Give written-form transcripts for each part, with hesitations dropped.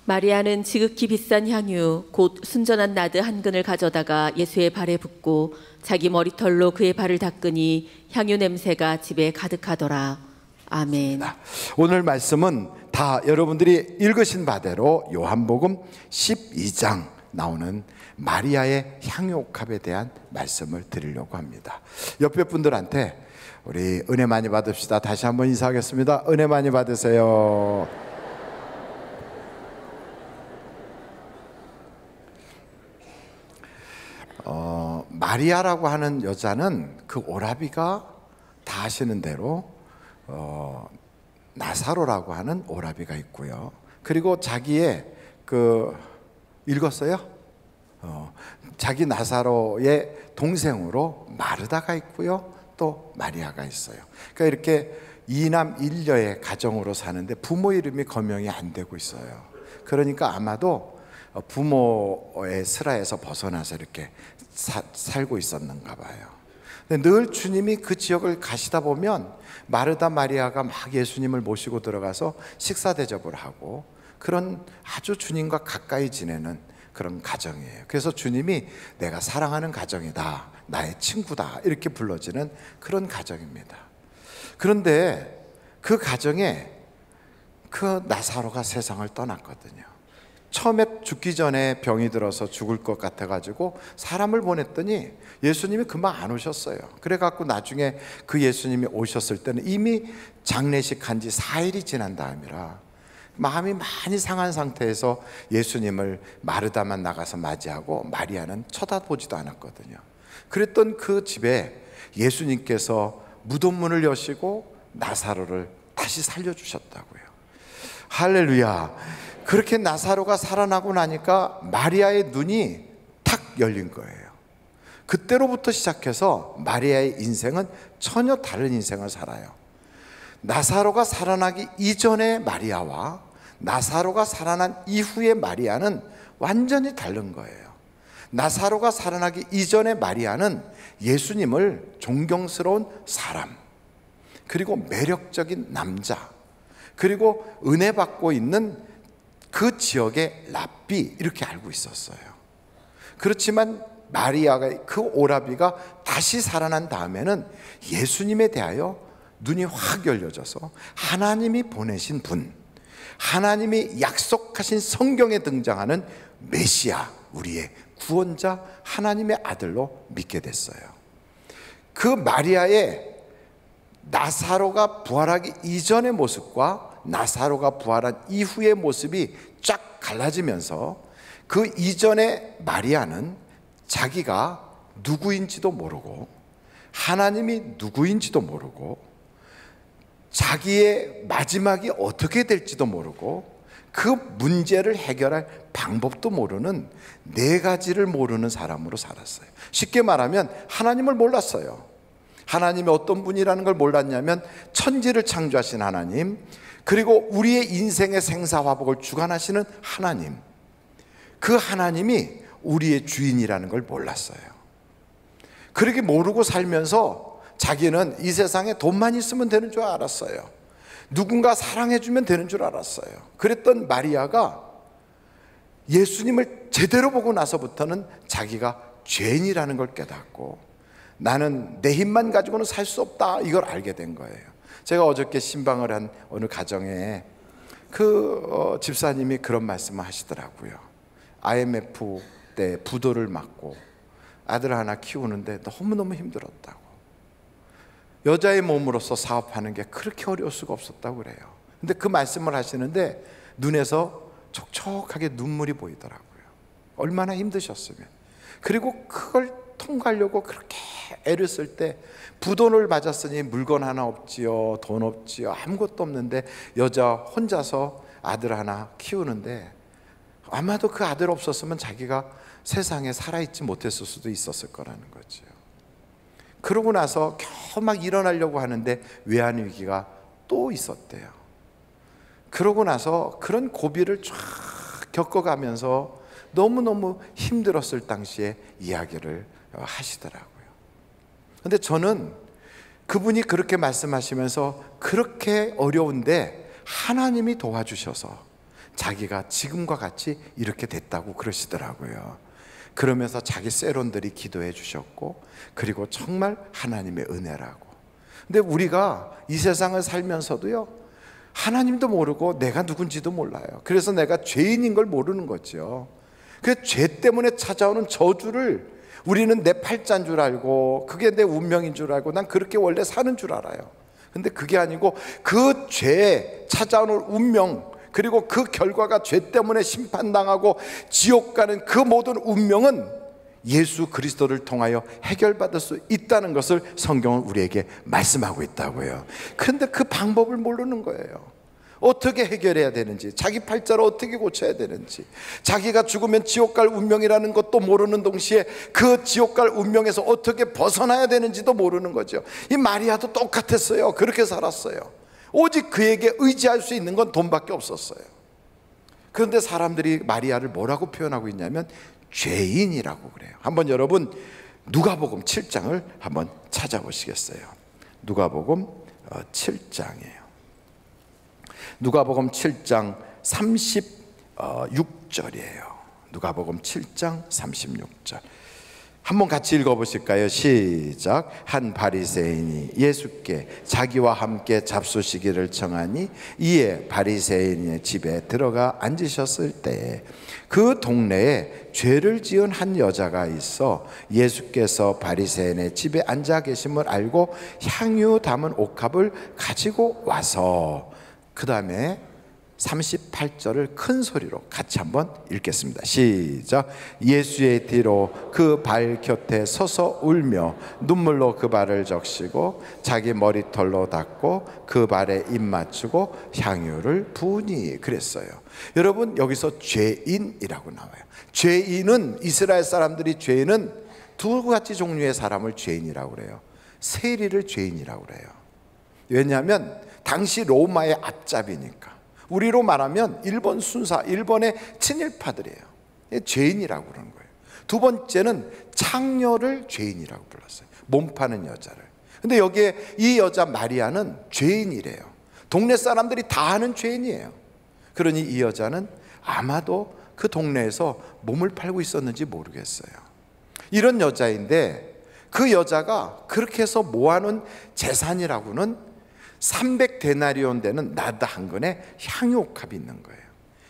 마리아는 지극히 비싼 향유 곧 순전한 나드 한 근을 가져다가 예수의 발에 붓고 자기 머리털로 그의 발을 닦으니 향유 냄새가 집에 가득하더라. 아멘. 오늘 말씀은 다 여러분들이 읽으신 바대로 요한복음 12장 나오는 마리아의 향유옥합에 대한 말씀을 드리려고 합니다. 옆에 분들한테 우리 은혜 많이 받읍시다. 다시 한번 인사하겠습니다. 은혜 많이 받으세요. 마리아라고 하는 여자는 그 오라비가 다 아시는 대로 나사로라고 하는 오라비가 있고요. 그리고 자기의 읽었어요? 자기 나사로의 동생으로 마르다가 있고요. 또 마리아가 있어요. 그러니까 이렇게 이남 일녀의 가정으로 사는데 부모 이름이 거명이 안 되고 있어요. 그러니까 아마도 부모의 슬하에서 벗어나서 이렇게 살고 있었는가 봐요. 근데 늘 주님이 그 지역을 가시다 보면 마르다 마리아가 막 예수님을 모시고 들어가서 식사 대접을 하고 그런 아주 주님과 가까이 지내는 그런 가정이에요. 그래서 주님이 내가 사랑하는 가정이다, 나의 친구다 이렇게 불러지는 그런 가정입니다. 그런데 그 가정에 그 나사로가 세상을 떠났거든요. 처음에 죽기 전에 병이 들어서 죽을 것 같아가지고 사람을 보냈더니 예수님이 금방 안 오셨어요. 그래갖고 나중에 그 예수님이 오셨을 때는 이미 장례식 한 지 4일이 지난 다음이라 마음이 많이 상한 상태에서 예수님을 마르다만 나가서 맞이하고 마리아는 쳐다보지도 않았거든요. 그랬던 그 집에 예수님께서 무덤문을 여시고 나사로를 다시 살려주셨다고요. 할렐루야. 그렇게 나사로가 살아나고 나니까 마리아의 눈이 탁 열린 거예요. 그때로부터 시작해서 마리아의 인생은 전혀 다른 인생을 살아요. 나사로가 살아나기 이전의 마리아와 나사로가 살아난 이후의 마리아는 완전히 다른 거예요. 나사로가 살아나기 이전의 마리아는 예수님을 존경스러운 사람, 그리고 매력적인 남자, 그리고 은혜 받고 있는 그 지역의 랍비 이렇게 알고 있었어요. 그렇지만 마리아가 그 오라비가 다시 살아난 다음에는 예수님에 대하여 눈이 확 열려져서 하나님이 보내신 분, 하나님이 약속하신 성경에 등장하는 메시아, 우리의 구원자 하나님의 아들로 믿게 됐어요. 그 마리아의 나사로가 부활하기 이전의 모습과 나사로가 부활한 이후의 모습이 쫙 갈라지면서 그 이전의 마리아는 자기가 누구인지도 모르고 하나님이 누구인지도 모르고 자기의 마지막이 어떻게 될지도 모르고 그 문제를 해결할 방법도 모르는 네 가지를 모르는 사람으로 살았어요. 쉽게 말하면 하나님을 몰랐어요. 하나님이 어떤 분이라는 걸 몰랐냐면 천지를 창조하신 하나님, 그리고 우리의 인생의 생사화복을 주관하시는 하나님, 그 하나님이 우리의 주인이라는 걸 몰랐어요. 그렇게 모르고 살면서 자기는 이 세상에 돈만 있으면 되는 줄 알았어요. 누군가 사랑해주면 되는 줄 알았어요. 그랬던 마리아가 예수님을 제대로 보고 나서부터는 자기가 죄인이라는 걸 깨닫고 나는 내 힘만 가지고는 살 수 없다, 이걸 알게 된 거예요. 제가 어저께 신방을 한 어느 가정에 그 집사님이 그런 말씀을 하시더라고요. IMF 때 부도를 맞고 아들 하나 키우는데 너무너무 힘들었다고. 여자의 몸으로서 사업하는 게 그렇게 어려울 수가 없었다고 그래요. 근데 그 말씀을 하시는데 눈에서 촉촉하게 눈물이 보이더라고요. 얼마나 힘드셨으면. 그리고 그걸 통과하려고 그렇게 애를 쓸 때 부도를 맞았으니 물건 하나 없지요, 돈 없지요, 아무것도 없는데 여자 혼자서 아들 하나 키우는데 아마도 그 아들 없었으면 자기가 세상에 살아있지 못했을 수도 있었을 거라는 거죠. 그러고 나서 겨우 막 일어나려고 하는데 외환위기가 또 있었대요. 그러고 나서 그런 고비를 쫙 겪어가면서 너무너무 힘들었을 당시에 이야기를 하시더라고요. 근데 저는 그분이 그렇게 말씀하시면서 그렇게 어려운데 하나님이 도와주셔서 자기가 지금과 같이 이렇게 됐다고 그러시더라고요. 그러면서 자기 세론들이 기도해 주셨고, 그리고 정말 하나님의 은혜라고. 근데 우리가 이 세상을 살면서도요, 하나님도 모르고 내가 누군지도 몰라요. 그래서 내가 죄인인 걸 모르는 거죠. 그 죄 때문에 찾아오는 저주를 우리는 내 팔자인 줄 알고, 그게 내 운명인 줄 알고, 난 그렇게 원래 사는 줄 알아요. 근데 그게 아니고, 그 죄에 찾아오는 운명, 그리고 그 결과가 죄 때문에 심판당하고 지옥 가는 그 모든 운명은 예수 그리스도를 통하여 해결받을 수 있다는 것을 성경은 우리에게 말씀하고 있다고요. 그런데 그 방법을 모르는 거예요. 어떻게 해결해야 되는지, 자기 팔자를 어떻게 고쳐야 되는지, 자기가 죽으면 지옥 갈 운명이라는 것도 모르는 동시에 그 지옥 갈 운명에서 어떻게 벗어나야 되는지도 모르는 거죠. 이 마리아도 똑같았어요. 그렇게 살았어요. 오직 그에게 의지할 수 있는 건 돈밖에 없었어요. 그런데 사람들이 마리아를 뭐라고 표현하고 있냐면 죄인이라고 그래요. 한번 여러분 누가복음 7장을 한번 찾아보시겠어요? 누가복음 7장이에요. 누가복음 7장 36절이에요. 누가복음 7장 36절. 한번 같이 읽어보실까요? 시작. 한 바리새인이 예수께 자기와 함께 잡수시기를 청하니 이에 바리새인의 집에 들어가 앉으셨을 때에 그 동네에 죄를 지은 한 여자가 있어 예수께서 바리새인의 집에 앉아 계심을 알고 향유 담은 옥합을 가지고 와서, 그 다음에 38절을 큰 소리로 같이 한번 읽겠습니다. 시작. 예수의 뒤로 그 발 곁에 서서 울며 눈물로 그 발을 적시고 자기 머리털로 닦고 그 발에 입 맞추고 향유를 부으니 그랬어요. 여러분, 여기서 죄인이라고 나와요. 죄인은, 이스라엘 사람들이 죄인은 두 가지 종류의 사람을 죄인이라고 그래요. 세리를 죄인이라고 그래요. 왜냐하면 당시 로마의 앞잡이니까. 우리로 말하면 일본 순사, 일본의 친일파들이에요. 죄인이라고 그러는 거예요. 두 번째는 창녀를 죄인이라고 불렀어요. 몸 파는 여자를. 근데 여기에 이 여자 마리아는 죄인이래요. 동네 사람들이 다 아는 죄인이에요. 그러니 이 여자는 아마도 그 동네에서 몸을 팔고 있었는지 모르겠어요. 이런 여자인데 그 여자가 그렇게 해서 모아놓은 재산이라고는 300데나리온 되는 나드 한 근의 향유옥합이 있는 거예요.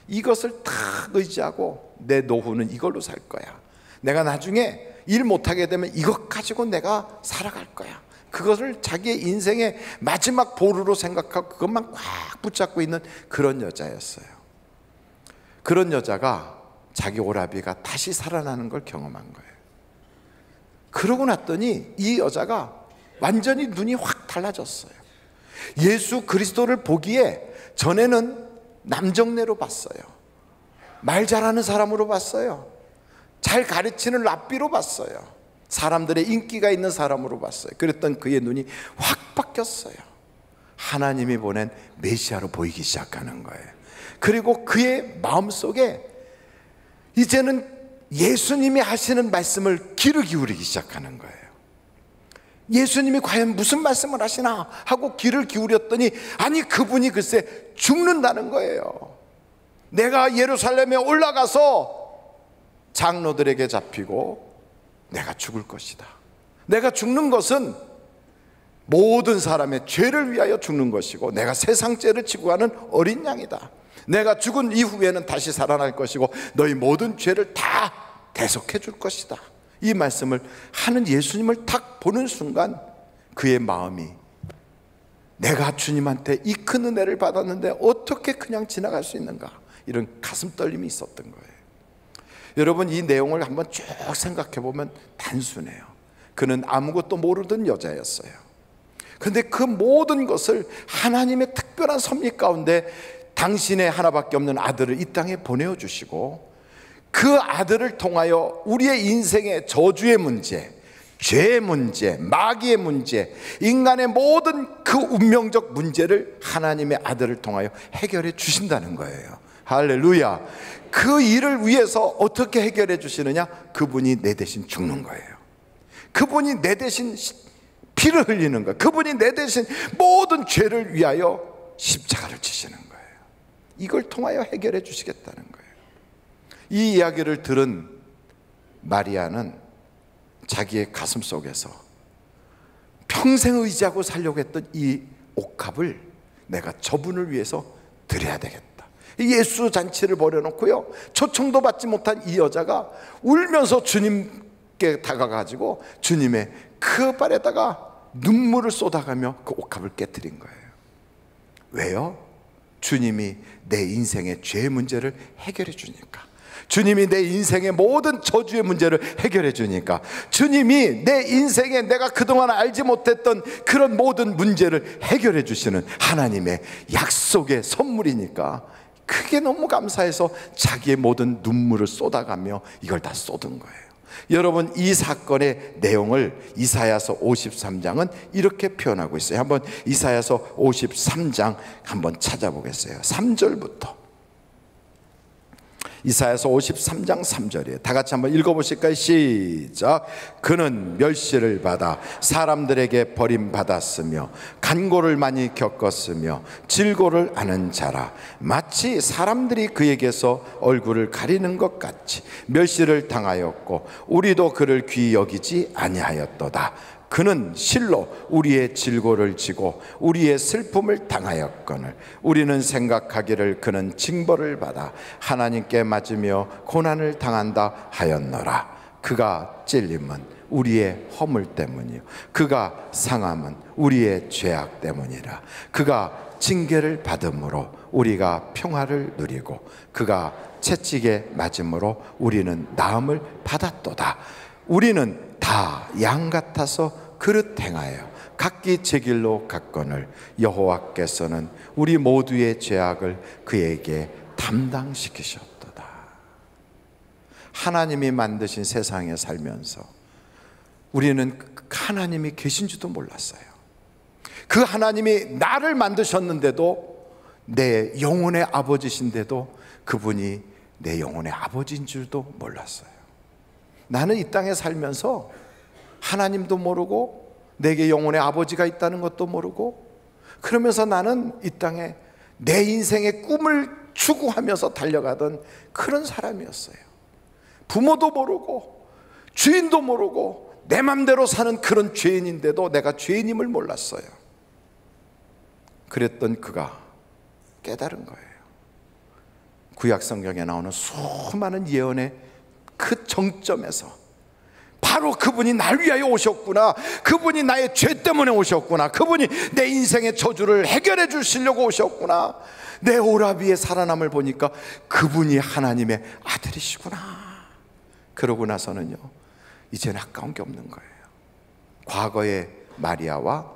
이것을 다 의지하고 내 노후는 이걸로 살 거야. 내가 나중에 일 못하게 되면 이것 가지고 내가 살아갈 거야. 그것을 자기의 인생의 마지막 보루로 생각하고 그것만 꽉 붙잡고 있는 그런 여자였어요. 그런 여자가 자기 오라비가 다시 살아나는 걸 경험한 거예요. 그러고 났더니 이 여자가 완전히 눈이 확 달라졌어요. 예수 그리스도를 보기에 전에는 남정네로 봤어요. 말 잘하는 사람으로 봤어요. 잘 가르치는 랍비로 봤어요. 사람들의 인기가 있는 사람으로 봤어요. 그랬던 그의 눈이 확 바뀌었어요. 하나님이 보낸 메시아로 보이기 시작하는 거예요. 그리고 그의 마음속에 이제는 예수님이 하시는 말씀을 귀를 기울이기 시작하는 거예요. 예수님이 과연 무슨 말씀을 하시나 하고 귀를 기울였더니, 아니 그분이 글쎄 죽는다는 거예요. 내가 예루살렘에 올라가서 장로들에게 잡히고 내가 죽을 것이다. 내가 죽는 것은 모든 사람의 죄를 위하여 죽는 것이고 내가 세상 죄를 지고 가는 어린 양이다. 내가 죽은 이후에는 다시 살아날 것이고 너희 모든 죄를 다 대속해 줄 것이다. 이 말씀을 하는 예수님을 딱 보는 순간 그의 마음이, 내가 주님한테 이 큰 은혜를 받았는데 어떻게 그냥 지나갈 수 있는가, 이런 가슴 떨림이 있었던 거예요. 여러분, 이 내용을 한번 쭉 생각해 보면 단순해요. 그는 아무것도 모르던 여자였어요. 그런데 그 모든 것을 하나님의 특별한 섭리 가운데 당신의 하나밖에 없는 아들을 이 땅에 보내주시고 그 아들을 통하여 우리의 인생의 저주의 문제, 죄의 문제, 마귀의 문제, 인간의 모든 그 운명적 문제를 하나님의 아들을 통하여 해결해 주신다는 거예요. 할렐루야. 그 일을 위해서 어떻게 해결해 주시느냐? 그분이 내 대신 죽는 거예요. 그분이 내 대신 피를 흘리는 거예요. 그분이 내 대신 모든 죄를 위하여 십자가를 지시는 거예요. 이걸 통하여 해결해 주시겠다는 거예요. 이 이야기를 들은 마리아는 자기의 가슴 속에서 평생 의지하고 살려고 했던 이 옥합을 내가 저분을 위해서 드려야 되겠다. 예수 잔치를 벌여놓고요, 초청도 받지 못한 이 여자가 울면서 주님께 다가가지고 주님의 그 발에다가 눈물을 쏟아가며 그 옥합을 깨뜨린 거예요. 왜요? 주님이 내 인생의 죄 문제를 해결해 주니까, 주님이 내 인생의 모든 저주의 문제를 해결해 주니까, 주님이 내 인생에 내가 그동안 알지 못했던 그런 모든 문제를 해결해 주시는 하나님의 약속의 선물이니까 그게 너무 감사해서 자기의 모든 눈물을 쏟아가며 이걸 다 쏟은 거예요. 여러분, 이 사건의 내용을 이사야서 53장은 이렇게 표현하고 있어요. 한번 이사야서 53장 한번 찾아보겠어요. 3절부터. 이사야서 53장 3절이에요. 다 같이 한번 읽어보실까요? 시작. 그는 멸시를 받아 사람들에게 버림받았으며 간고를 많이 겪었으며 질고를 아는 자라. 마치 사람들이 그에게서 얼굴을 가리는 것 같이 멸시를 당하였고 우리도 그를 귀히 여기지 아니하였도다. 그는 실로 우리의 질고를 지고 우리의 슬픔을 당하였거늘 우리는 생각하기를 그는 징벌을 받아 하나님께 맞으며 고난을 당한다 하였노라. 그가 찔림은 우리의 허물 때문이요 그가 상함은 우리의 죄악 때문이라. 그가 징계를 받음으로 우리가 평화를 누리고 그가 채찍에 맞음으로 우리는 나음을 받았도다. 우리는 다 양 같아서 그릇 행하여 각기 제 길로 갔거늘 여호와께서는 우리 모두의 죄악을 그에게 담당시키셨도다. 하나님이 만드신 세상에 살면서 우리는 하나님이 계신지도 몰랐어요. 그 하나님이 나를 만드셨는데도, 내 영혼의 아버지신데도 그분이 내 영혼의 아버지인 줄도 몰랐어요. 나는 이 땅에 살면서 하나님도 모르고 내게 영혼의 아버지가 있다는 것도 모르고, 그러면서 나는 이 땅에 내 인생의 꿈을 추구하면서 달려가던 그런 사람이었어요. 부모도 모르고 주인도 모르고 내 맘대로 사는 그런 죄인인데도 내가 죄인임을 몰랐어요. 그랬던 그가 깨달은 거예요. 구약 성경에 나오는 수많은 예언의 그 정점에서 바로 그분이 날 위하여 오셨구나, 그분이 나의 죄 때문에 오셨구나, 그분이 내 인생의 저주를 해결해 주시려고 오셨구나, 내 오라비의 살아남을 보니까 그분이 하나님의 아들이시구나. 그러고 나서는요, 이제는 아까운 게 없는 거예요. 과거의 마리아와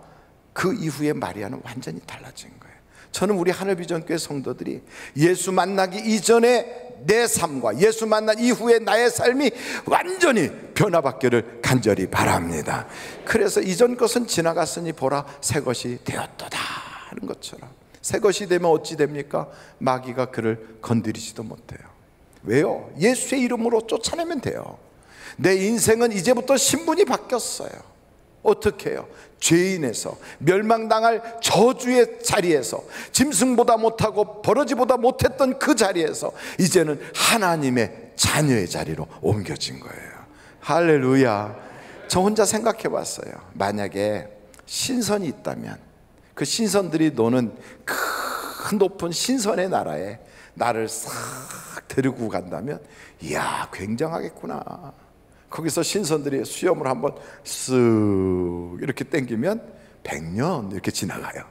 그 이후의 마리아는 완전히 달라진 거예요. 저는 우리 하늘비전교회 성도들이 예수 만나기 이전에 내 삶과 예수 만난 이후에 나의 삶이 완전히 변화받기를 간절히 바랍니다. 그래서 이전 것은 지나갔으니 보라 새 것이 되었도다 하는 것처럼, 새 것이 되면 어찌 됩니까? 마귀가 그를 건드리지도 못해요. 왜요? 예수의 이름으로 쫓아내면 돼요. 내 인생은 이제부터 신분이 바뀌었어요. 어떻게 해요? 죄인에서 멸망당할 저주의 자리에서, 짐승보다 못하고 버러지보다 못했던 그 자리에서 이제는 하나님의 자녀의 자리로 옮겨진 거예요. 할렐루야. 저 혼자 생각해 봤어요. 만약에 신선이 있다면, 그 신선들이 노는 큰 높은 신선의 나라에 나를 싹 데리고 간다면, 이야, 굉장하겠구나. 거기서 신선들이 수염을 한번 쓱 이렇게 당기면 100년 이렇게 지나가요.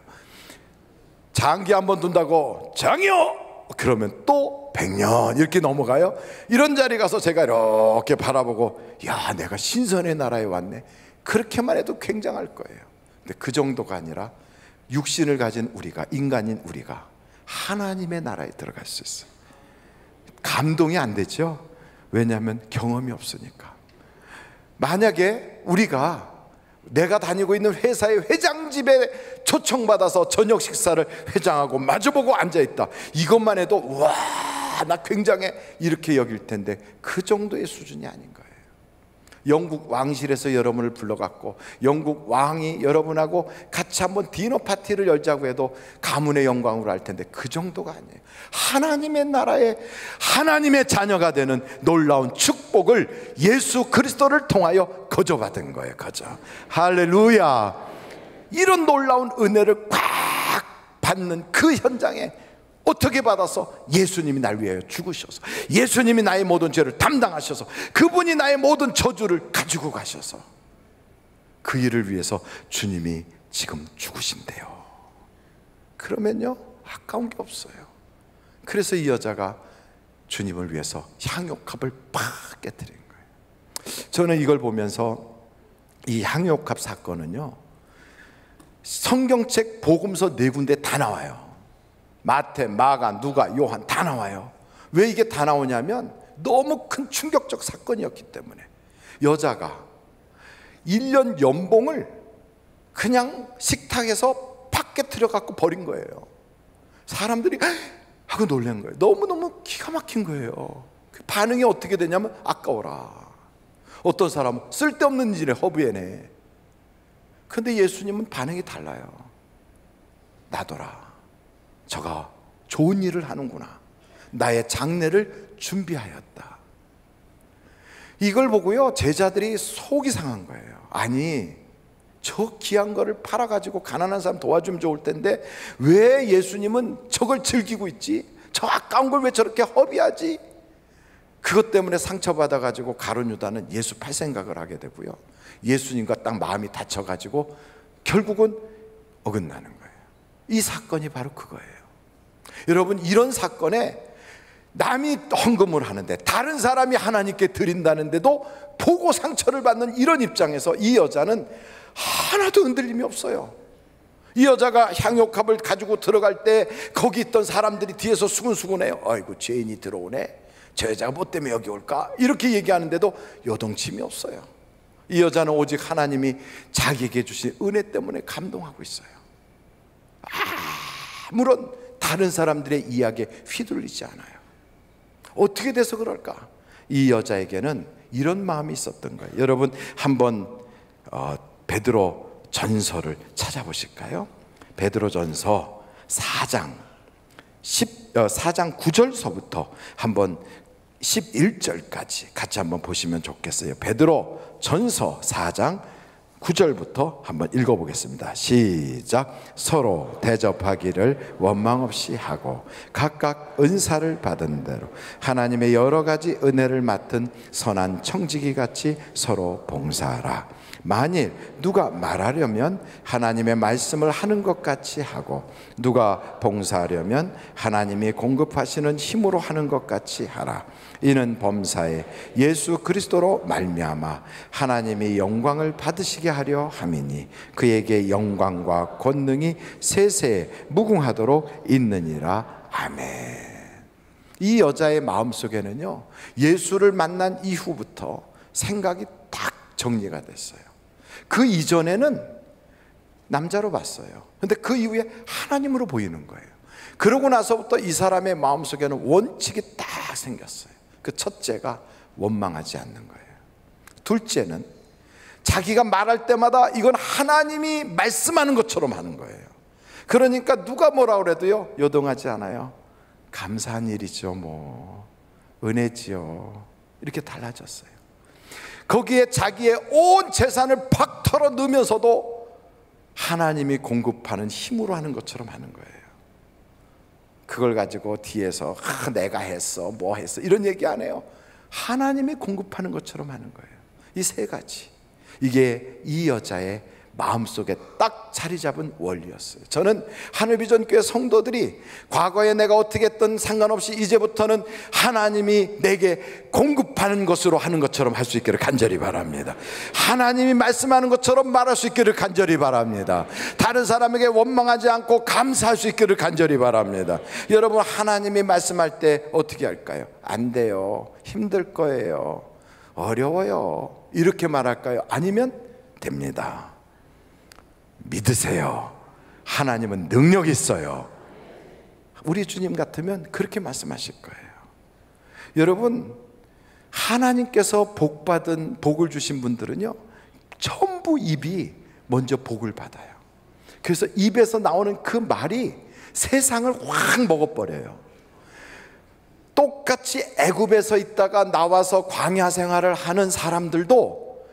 장기 한번 둔다고 장이요! 그러면 또 100년 이렇게 넘어가요. 이런 자리 가서 제가 이렇게 바라보고, 야, 내가 신선의 나라에 왔네, 그렇게만 해도 굉장할 거예요. 근데 그 정도가 아니라 육신을 가진 우리가, 인간인 우리가 하나님의 나라에 들어갈 수 있어요. 감동이 안 되죠? 왜냐하면 경험이 없으니까. 만약에 우리가 내가 다니고 있는 회사의 회장 집에 초청받아서 저녁 식사를 회장하고 마주보고 앉아있다, 이것만 해도 와, 나 굉장해 이렇게 여길 텐데 그 정도의 수준이 아닌 거예요. 영국 왕실에서 여러분을 불러갔고 영국 왕이 여러분하고 같이 한번 디너 파티를 열자고 해도 가문의 영광으로 할 텐데 그 정도가 아니에요. 하나님의 나라에 하나님의 자녀가 되는 놀라운 축복을 예수 그리스도를 통하여 거저받은 거예요. 거저. 할렐루야. 이런 놀라운 은혜를 꽉 받는 그 현장에 어떻게 받아서? 예수님이 날 위하여 죽으셔서, 예수님이 나의 모든 죄를 담당하셔서, 그분이 나의 모든 저주를 가지고 가셔서 그 일을 위해서 주님이 지금 죽으신대요. 그러면요 아까운 게 없어요. 그래서 이 여자가 주님을 위해서 향유값을 팍 깨뜨린 거예요. 저는 이걸 보면서 이 향유값 사건은요 성경책 복음서 4군데 다 나와요. 마태, 마가, 누가, 요한 다 나와요. 왜 이게 다 나오냐면 너무 큰 충격적 사건이었기 때문에. 여자가 1년 연봉을 그냥 식탁에서 팍 깨트려 갖고 버린 거예요. 사람들이 하고 놀란 거예요. 너무너무 기가 막힌 거예요. 그 반응이 어떻게 되냐면 아까워라. 어떤 사람은 쓸데없는 일에 허브에네. 근데 예수님은 반응이 달라요. 놔둬라. 저가 좋은 일을 하는구나. 나의 장례를 준비하였다. 이걸 보고요 제자들이 속이 상한 거예요. 아니 저 귀한 거를 팔아가지고 가난한 사람 도와주면 좋을 텐데 왜 예수님은 저걸 즐기고 있지? 저 아까운 걸 왜 저렇게 허비하지? 그것 때문에 상처받아가지고 가룟 유다는 예수 팔 생각을 하게 되고요 예수님과 딱 마음이 다쳐가지고 결국은 어긋나는 거예요. 이 사건이 바로 그거예요. 여러분 이런 사건에 남이 헌금을 하는데 다른 사람이 하나님께 드린다는데도 보고 상처를 받는 이런 입장에서 이 여자는 하나도 흔들림이 없어요. 이 여자가 향유값을 가지고 들어갈 때 거기 있던 사람들이 뒤에서 수근수근해요. 아이고 죄인이 들어오네. 저 여자가 뭐 때문에 여기 올까? 이렇게 얘기하는데도 요동침이 없어요. 이 여자는 오직 하나님이 자기에게 주신 은혜 때문에 감동하고 있어요. 아무런 다른 사람들의 이야기에 휘둘리지 않아요. 어떻게 돼서 그럴까? 이 여자에게는 이런 마음이 있었던 거예요. 여러분 한번 베드로 전서를 찾아보실까요? 베드로 전서 4장 9절서부터 한번 11절까지 같이 한번 보시면 좋겠어요. 베드로 전서 4장 9절부터 한번 읽어보겠습니다. 시작. 서로 대접하기를 원망 없이 하고 각각 은사를 받은 대로 하나님의 여러 가지 은혜를 맡은 선한 청지기 같이 서로 봉사하라. 만일 누가 말하려면 하나님의 말씀을 하는 것 같이 하고 누가 봉사하려면 하나님이 공급하시는 힘으로 하는 것 같이 하라. 이는 범사에 예수 그리스도로 말미암아 하나님이 영광을 받으시게 하려 함이니 그에게 영광과 권능이 세세에 무궁하도록 있느니라. 아멘. 이 여자의 마음속에는요 예수를 만난 이후부터 생각이 딱 정리가 됐어요. 그 이전에는 남자로 봤어요. 근데 그 이후에 하나님으로 보이는 거예요. 그러고 나서부터 이 사람의 마음속에는 원칙이 딱 생겼어요. 그 첫째가 원망하지 않는 거예요. 둘째는 자기가 말할 때마다 이건 하나님이 말씀하는 것처럼 하는 거예요. 그러니까 누가 뭐라 그래도요 요동하지 않아요. 감사한 일이죠, 뭐 은혜지요. 이렇게 달라졌어요. 거기에 자기의 온 재산을 팍 털어 넣으면서도 하나님이 공급하는 힘으로 하는 것처럼 하는 거예요. 그걸 가지고 뒤에서 내가 했어 뭐 했어 이런 얘기 안 해요. 하나님이 공급하는 것처럼 하는 거예요. 이 세 가지, 이게 이 여자의 마음속에 딱 자리 잡은 원리였어요. 저는 하늘비전교회 성도들이 과거에 내가 어떻게 했든 상관없이 이제부터는 하나님이 내게 공급하는 것으로 하는 것처럼 할 수 있기를 간절히 바랍니다. 하나님이 말씀하는 것처럼 말할 수 있기를 간절히 바랍니다. 다른 사람에게 원망하지 않고 감사할 수 있기를 간절히 바랍니다. 여러분 하나님이 말씀할 때 어떻게 할까요? 안 돼요, 힘들 거예요, 어려워요 이렇게 말할까요? 아니면 됩니다. 믿으세요. 하나님은 능력이 있어요. 우리 주님 같으면 그렇게 말씀하실 거예요. 여러분 하나님께서 복을 주신 분들은요, 전부 입이 먼저 복을 받아요. 그래서 입에서 나오는 그 말이 세상을 확 먹어버려요. 똑같이 애굽에서 있다가 나와서 광야 생활을 하는 사람들도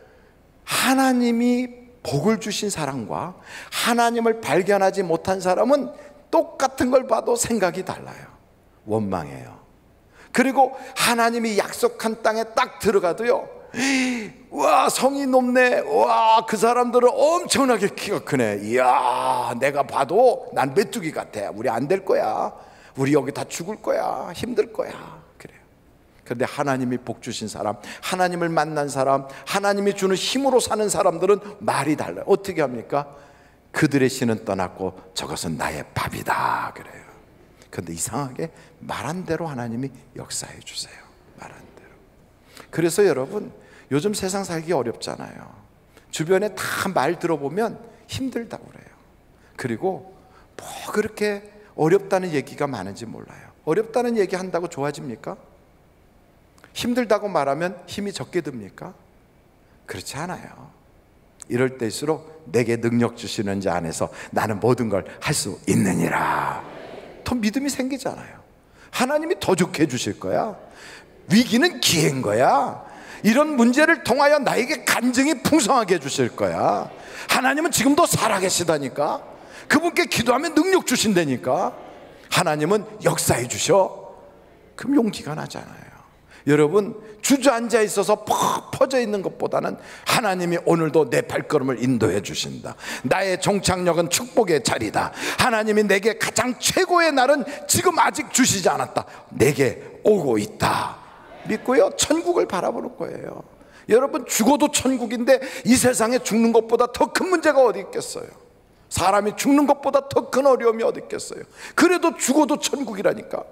하나님이 복을 주신 사람과 하나님을 발견하지 못한 사람은 똑같은 걸 봐도 생각이 달라요. 원망해요. 그리고 하나님이 약속한 땅에 딱 들어가도요, 와, 성이 높네, 와, 그 사람들은 엄청나게 키가 크네, 이야, 내가 봐도 난 메뚜기 같아, 우리 안 될 거야, 우리 여기 다 죽을 거야, 힘들 거야. 그래요. 그런데 하나님이 복 주신 사람, 하나님을 만난 사람, 하나님이 주는 힘으로 사는 사람들은 말이 달라요. 어떻게 합니까? 그들의 신은 떠났고 저것은 나의 밥이다 그래요. 그런데 이상하게 말한 대로 하나님이 역사해 주세요. 말한 대로. 그래서 여러분, 요즘 세상 살기 어렵잖아요. 주변에 다 말 들어보면 힘들다고 그래요. 그리고 뭐 그렇게 어렵다는 얘기가 많은지 몰라요. 어렵다는 얘기 한다고 좋아집니까? 힘들다고 말하면 힘이 적게 듭니까? 그렇지 않아요. 이럴 때일수록 내게 능력 주시는 자 안에서 나는 모든 걸 할 수 있느니라, 더 믿음이 생기잖아요. 하나님이 더 좋게 해주실 거야. 위기는 기회인 거야. 이런 문제를 통하여 나에게 간증이 풍성하게 해주실 거야. 하나님은 지금도 살아계시다니까. 그분께 기도하면 능력 주신다니까. 하나님은 역사해 주셔. 그럼 용기가 나잖아요. 여러분, 주저앉아 있어서 퍽 퍼져 있는 것보다는 하나님이 오늘도 내 발걸음을 인도해 주신다. 나의 종착역은 축복의 자리다. 하나님이 내게 가장 최고의 날은 지금 아직 주시지 않았다. 내게 오고 있다. 믿고요, 천국을 바라보는 거예요. 여러분, 죽어도 천국인데 이 세상에 죽는 것보다 더 큰 문제가 어디 있겠어요? 사람이 죽는 것보다 더 큰 어려움이 어디 있겠어요? 그래도 죽어도 천국이라니까.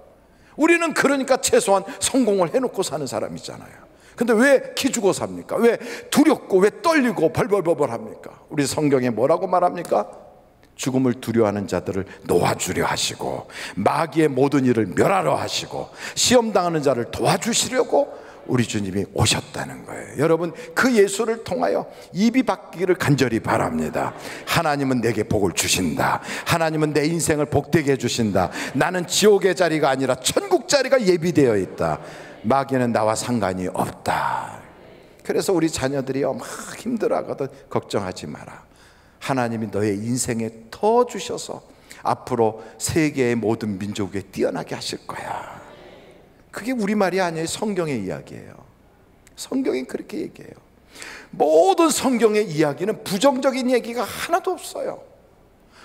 우리는 그러니까 최소한 성공을 해놓고 사는 사람이잖아요. 근데 왜 기죽어 삽니까? 왜 두렵고 왜 떨리고 벌벌벌벌 합니까? 우리 성경에 뭐라고 말합니까? 죽음을 두려워하는 자들을 놓아주려 하시고 마귀의 모든 일을 멸하려 하시고 시험당하는 자를 도와주시려고 우리 주님이 오셨다는 거예요. 여러분, 그 예수를 통하여 입이 바뀌기를 간절히 바랍니다. 하나님은 내게 복을 주신다. 하나님은 내 인생을 복되게 해주신다. 나는 지옥의 자리가 아니라 천국 자리가 예비되어 있다. 마귀는 나와 상관이 없다. 그래서 우리 자녀들이요, 막 힘들어하거든 걱정하지 마라. 하나님이 너의 인생에 더 주셔서 앞으로 세계의 모든 민족에 뛰어나게 하실 거야. 그게 우리말이 아니에요. 성경의 이야기예요. 성경이 그렇게 얘기해요. 모든 성경의 이야기는 부정적인 얘기가 하나도 없어요.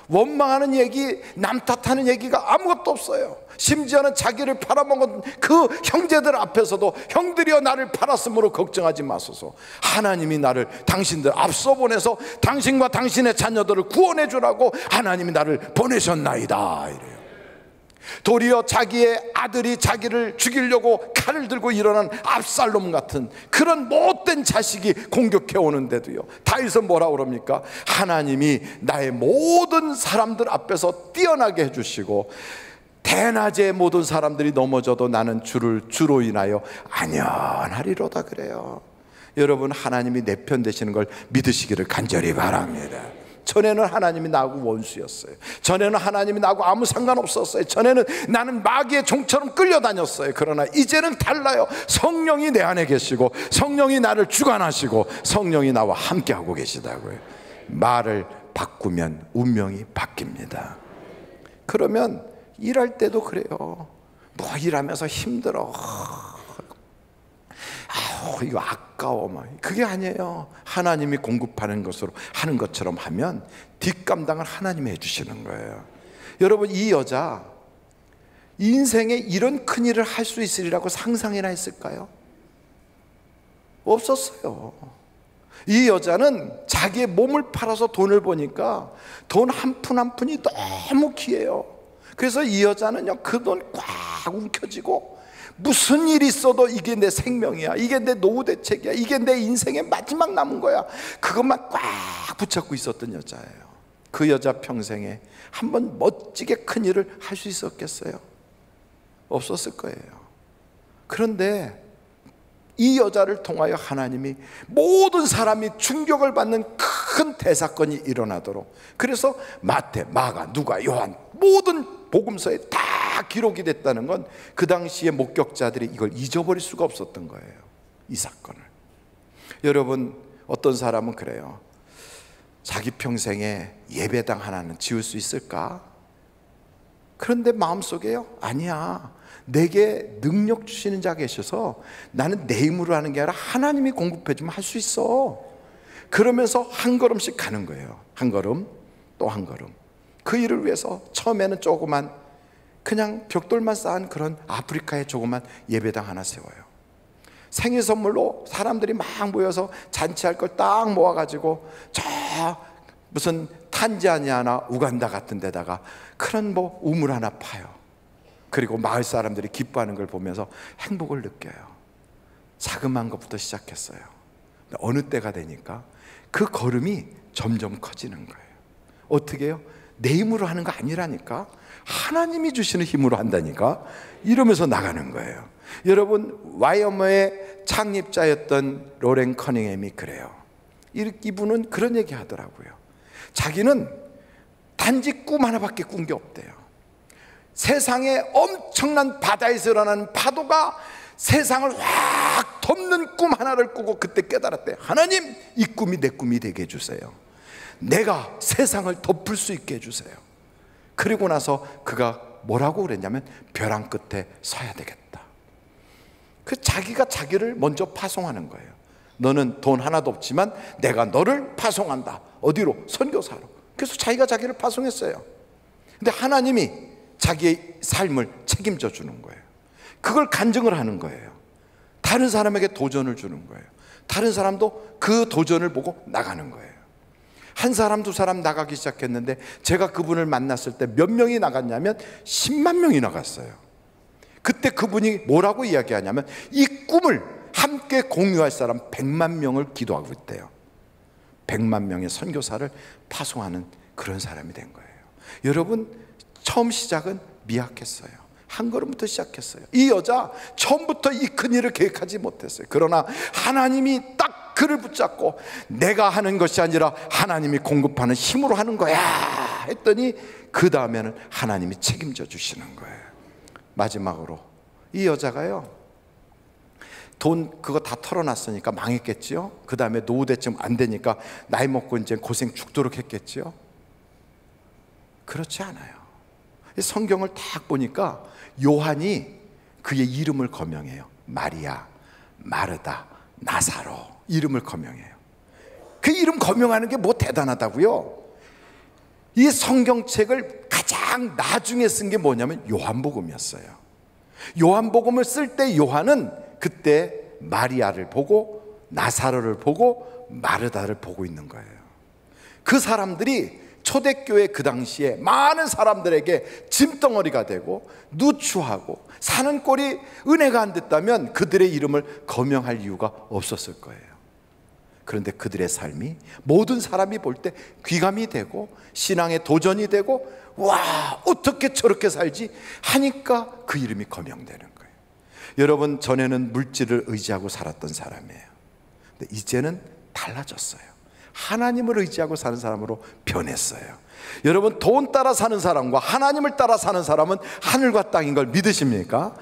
원망하는 얘기, 남 탓하는 얘기가 아무것도 없어요. 심지어는 자기를 팔아먹은 그 형제들 앞에서도 형들이여 나를 팔았으므로 걱정하지 마소서. 하나님이 나를 당신들 앞서 보내서 당신과 당신의 자녀들을 구원해 주라고 하나님이 나를 보내셨나이다. 이래요. 도리어 자기의 아들이 자기를 죽이려고 칼을 들고 일어난 압살롬 같은 그런 못된 자식이 공격해 오는데도요, 다윗은 뭐라고 그럽니까? 하나님이 나의 모든 사람들 앞에서 뛰어나게 해주시고 대낮에 모든 사람들이 넘어져도 나는 주로 인하여 안연하리로다 그래요. 여러분, 하나님이 내 편 되시는 걸 믿으시기를 간절히 바랍니다. 전에는 하나님이 나하고 원수였어요. 전에는 하나님이 나하고 아무 상관없었어요. 전에는 나는 마귀의 종처럼 끌려다녔어요. 그러나 이제는 달라요. 성령이 내 안에 계시고 성령이 나를 주관하시고 성령이 나와 함께하고 계시다고요. 말을 바꾸면 운명이 바뀝니다. 그러면 일할 때도 그래요. 뭐 일하면서 힘들어, 이거 아까워, 막. 그게 아니에요. 하나님이 공급하는 것으로 하는 것처럼 하면 뒷감당을 하나님이 해주시는 거예요. 여러분, 이 여자 인생에 이런 큰일을 할 수 있으리라고 상상이나 했을까요? 없었어요. 이 여자는 자기의 몸을 팔아서 돈을 버니까 돈 한 푼 한 푼이 너무 귀해요. 그래서 이 여자는요, 그 돈 꽉 움켜쥐고 무슨 일이 있어도 이게 내 생명이야, 이게 내 노후 대책이야, 이게 내 인생의 마지막 남은 거야, 그것만 꽉 붙잡고 있었던 여자예요. 그 여자 평생에 한번 멋지게 큰 일을 할 수 있었겠어요? 없었을 거예요. 그런데 이 여자를 통하여 하나님이 모든 사람이 충격을 받는 큰 대사건이 일어나도록, 그래서 마태, 마가, 누가, 요한 모든 복음서에 다 기록이 됐다는 건 그 당시의 목격자들이 이걸 잊어버릴 수가 없었던 거예요, 이 사건을. 여러분, 어떤 사람은 그래요. 자기 평생에 예배당 하나는 지을 수 있을까? 그런데 마음속에요, 아니야, 내게 능력 주시는 자 계셔서 나는 내 힘으로 하는 게 아니라 하나님이 공급해 주면 할 수 있어. 그러면서 한 걸음씩 가는 거예요. 한 걸음 또 한 걸음. 그 일을 위해서 처음에는 조그만 그냥 벽돌만 쌓은 그런 아프리카의 조그만 예배당 하나 세워요. 생일 선물로 사람들이 막 모여서 잔치할 걸 딱 모아가지고 저 무슨 탄자니아나 우간다 같은 데다가 그런 뭐 우물 하나 파요. 그리고 마을 사람들이 기뻐하는 걸 보면서 행복을 느껴요. 자그마한 것부터 시작했어요. 어느 때가 되니까 그 걸음이 점점 커지는 거예요. 어떻게 해요? 내 힘으로 하는 거 아니라니까, 하나님이 주시는 힘으로 한다니까, 이러면서 나가는 거예요. 여러분, YMO의 창립자였던 로렌 커닝햄이 그래요. 이분은 그런 얘기 하더라고요. 자기는 단지 꿈 하나밖에 꾼 게 없대요. 세상에 엄청난 바다에서 일어나는 파도가 세상을 확 덮는 꿈 하나를 꾸고 그때 깨달았대요. 하나님, 이 꿈이 내 꿈이 되게 해주세요. 내가 세상을 덮을 수 있게 해주세요. 그리고 나서 그가 뭐라고 그랬냐면, 벼랑 끝에 서야 되겠다. 그 자기가 자기를 먼저 파송하는 거예요. 너는 돈 하나도 없지만 내가 너를 파송한다. 어디로? 선교사로. 그래서 자기가 자기를 파송했어요. 근데 하나님이 자기의 삶을 책임져 주는 거예요. 그걸 간증을 하는 거예요. 다른 사람에게 도전을 주는 거예요. 다른 사람도 그 도전을 보고 나가는 거예요. 한 사람 두 사람 나가기 시작했는데, 제가 그분을 만났을 때 몇 명이 나갔냐면 10만 명이 나갔어요. 그때 그분이 뭐라고 이야기하냐면, 이 꿈을 함께 공유할 사람 100만 명을 기도하고 있대요. 100만 명의 선교사를 파송하는 그런 사람이 된 거예요. 여러분, 처음 시작은 미약했어요. 한 걸음부터 시작했어요. 이 여자 처음부터 이 큰 일을 계획하지 못했어요. 그러나 하나님이 딱 그를 붙잡고, 내가 하는 것이 아니라 하나님이 공급하는 힘으로 하는 거야 했더니, 그 다음에는 하나님이 책임져 주시는 거예요. 마지막으로 이 여자가요, 돈 그거 다 털어놨으니까 망했겠지요. 그 다음에 노후 대쯤 안 되니까 나이 먹고 이제 고생 죽도록 했겠지요. 그렇지 않아요. 성경을 딱 보니까 요한이 그의 이름을 거명해요. 마리아, 마르다, 나사로, 이름을 거명해요. 그 이름 거명하는 게 뭐 대단하다고요? 이 성경책을 가장 나중에 쓴 게 뭐냐면 요한복음이었어요. 요한복음을 쓸 때 요한은 그때 마리아를 보고 나사로를 보고 마르다를 보고 있는 거예요. 그 사람들이 초대교회 그 당시에 많은 사람들에게 짐덩어리가 되고 누추하고 사는 꼴이 은혜가 안 됐다면 그들의 이름을 거명할 이유가 없었을 거예요. 그런데 그들의 삶이 모든 사람이 볼 때 귀감이 되고 신앙의 도전이 되고, 와, 어떻게 저렇게 살지 하니까 그 이름이 거명되는 거예요. 여러분, 전에는 물질을 의지하고 살았던 사람이에요. 근데 이제는 달라졌어요. 하나님을 의지하고 사는 사람으로 변했어요. 여러분, 돈 따라 사는 사람과 하나님을 따라 사는 사람은 하늘과 땅인 걸 믿으십니까?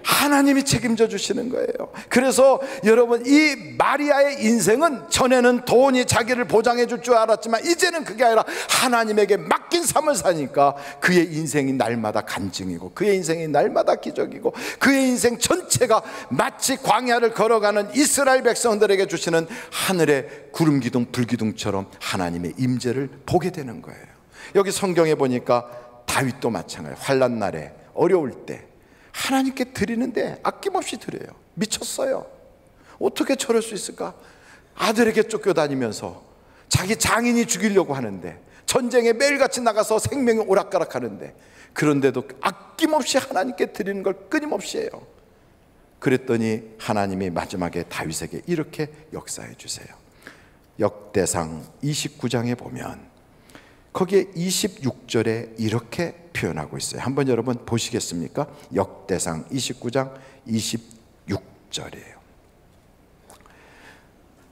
하나님이 책임져 주시는 거예요. 그래서 여러분, 이 마리아의 인생은 전에는 돈이 자기를 보장해 줄 줄 알았지만 이제는 그게 아니라 하나님에게 맡긴 삶을 사니까 그의 인생이 날마다 간증이고, 그의 인생이 날마다 기적이고, 그의 인생 전체가 마치 광야를 걸어가는 이스라엘 백성들에게 주시는 하늘의 구름 기둥 불 기둥처럼 하나님의 임재를 보게 되는 거예요. 여기 성경에 보니까 다윗도 마찬가지예요. 환난 날에, 어려울 때 하나님께 드리는데 아낌없이 드려요. 미쳤어요. 어떻게 저럴 수 있을까? 아들에게 쫓겨다니면서 자기 장인이 죽이려고 하는데, 전쟁에 매일같이 나가서 생명이 오락가락 하는데, 그런데도 아낌없이 하나님께 드리는 걸 끊임없이 해요. 그랬더니 하나님이 마지막에 다윗에게 이렇게 역사해 주세요. 역대상 29장에 보면 거기에 26절에 이렇게 표현하고 있어요. 한번 여러분 보시겠습니까? 역대상 29장 26절이에요.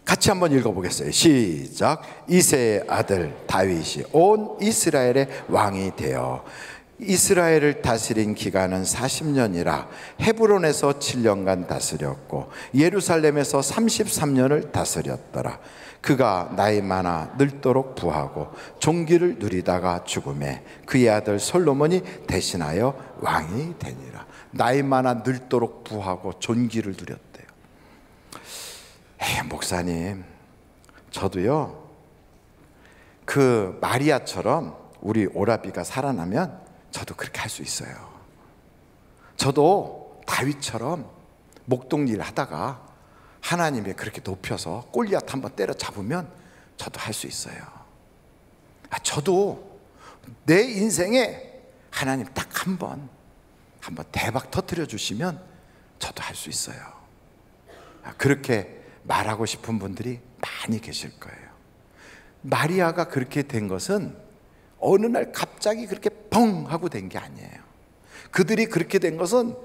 같이 한번 읽어보겠어요. 시작. 이새의 아들 다윗이 온 이스라엘의 왕이 되어 이스라엘을 다스린 기간은 40년이라 헤브론에서 7년간 다스렸고 예루살렘에서 33년을 다스렸더라. 그가 나이 많아 늙도록 부하고 존귀를 누리다가 죽음에 그의 아들 솔로몬이 대신하여 왕이 되니라. 나이 많아 늙도록 부하고 존귀를 누렸대요. 목사님, 저도요 그 마리아처럼 우리 오라비가 살아나면 저도 그렇게 할 수 있어요. 저도 다윗처럼 목동일 하다가 하나님이 그렇게 높여서 골리앗 한번 때려 잡으면 저도 할 수 있어요. 저도 내 인생에 하나님 딱 한번 대박 터뜨려 주시면 저도 할 수 있어요. 그렇게 말하고 싶은 분들이 많이 계실 거예요. 마리아가 그렇게 된 것은 어느 날 갑자기 그렇게 펑 하고 된 게 아니에요. 그들이 그렇게 된 것은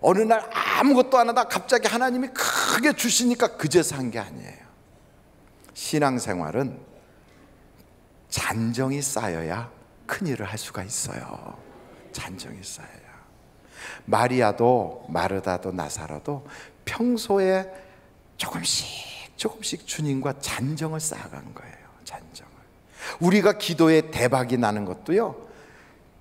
어느 날 아무것도 안 하다 갑자기 하나님이 크게 주시니까 그제서 한 게 아니에요. 신앙생활은 잔정이 쌓여야 큰 일을 할 수가 있어요. 잔정이 쌓여야. 마리아도 마르다도 나사로도 평소에 조금씩 주님과 잔정을 쌓아간 거예요. 잔정을. 우리가 기도에 대박이 나는 것도요,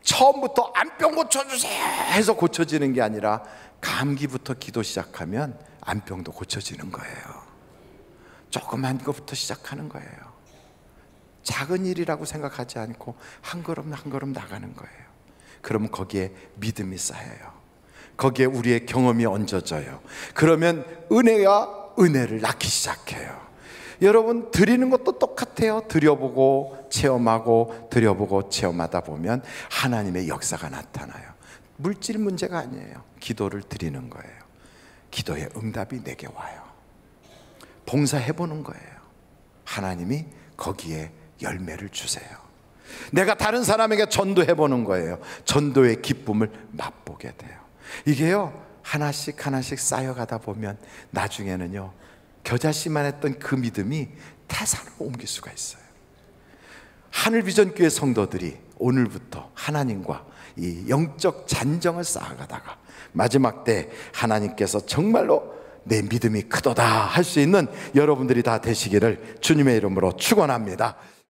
처음부터 안병 고쳐주세요 해서 고쳐지는 게 아니라 감기부터 기도 시작하면 안병도 고쳐지는 거예요. 조그만 것부터 시작하는 거예요. 작은 일이라고 생각하지 않고 한 걸음 한 걸음 나가는 거예요. 그러면 거기에 믿음이 쌓여요. 거기에 우리의 경험이 얹어져요. 그러면 은혜가 은혜를 낳기 시작해요. 여러분, 드리는 것도 똑같아요. 드려보고 체험하고 드려보고 체험하다 보면 하나님의 역사가 나타나요. 물질 문제가 아니에요. 기도를 드리는 거예요. 기도의 응답이 내게 와요. 봉사해보는 거예요. 하나님이 거기에 열매를 주세요. 내가 다른 사람에게 전도해보는 거예요. 전도의 기쁨을 맛보게 돼요. 이게요, 하나씩 쌓여가다 보면 나중에는요, 겨자씨만 했던 그 믿음이 태산으로 옮길 수가 있어요. 하늘비전교회 성도들이 오늘부터 하나님과 이 영적 잔정을 쌓아가다가 마지막 때 하나님께서 정말로 내 믿음이 크도다 할 수 있는 여러분들이 다 되시기를 주님의 이름으로 축원합니다.